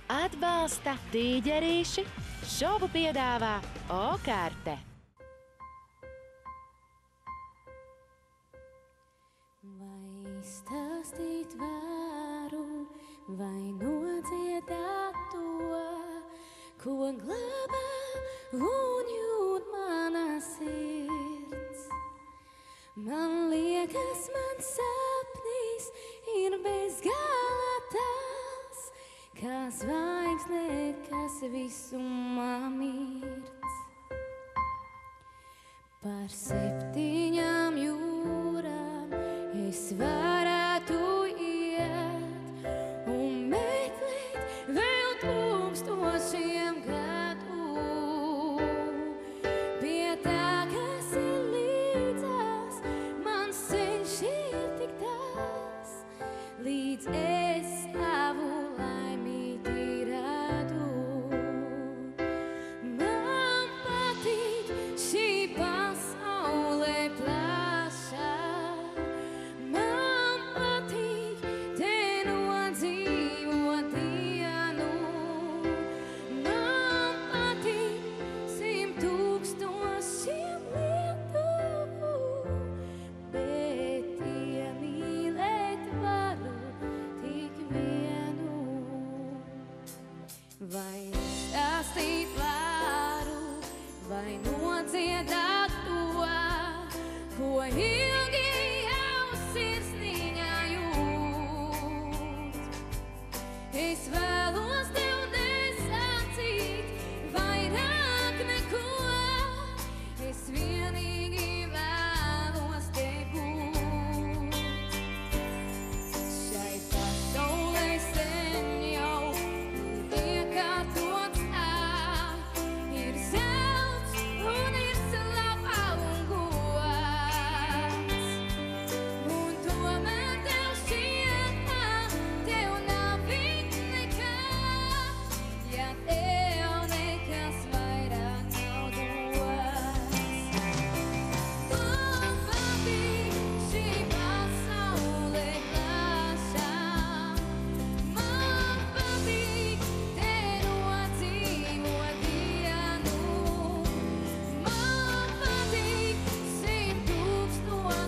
Atbalsta tīģerīši, šovu piedāvā O-karte. Vai stāstīt varu, vai nodziedāt to, ko glabā un jūt mana sirds. Man liekas, mans sapnis ir bezgalā tās, kā zvaigzne, kas visumā mirds. Par 7 jūrām es varētu iet un meklēt vēl 1000 gadu. Pie tā, kas ir līdzās, mans ceļš ir tik tās, līdz es tavu laimīti radu. Man patīk šī pasaule plašā, man patīk te nodzīvot dienu, man patīk 100 000 lietu, bet iemīlēt varu tik vienu. Vai stāstīt varu, vai nodziedāt to, ko ilgi jau sirsniņā jūt. Es vēlos tev nesacīt vairāk neko, es vienīgi vēlos te būt. Šai pasaulē sen jau ir iekārtots tā, ir zelts un ir slava un gods. Un tomēr tev šķiet, ka tev nav nekā, ja tev nekas vairāk nav dots. Man patīk šī pasaule plašā, man patīk te nodzīvot dienu, man patīk 100 000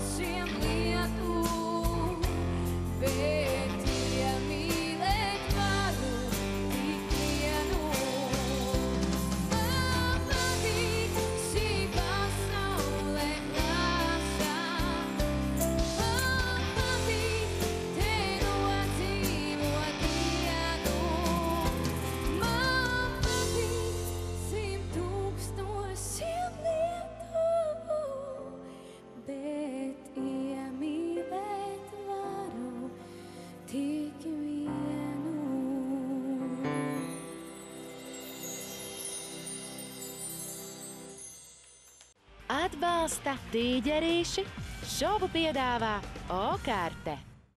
lietu, bet iemīlēt varu tik vienu. Man patīk šī pasaule plašā, man patīk te nodzīvot dienu, man patīk 100 000 lietu, bet iemīlēt varu tik vienu. Atbalsta tīģerīši, šovu piedāvā O-karte.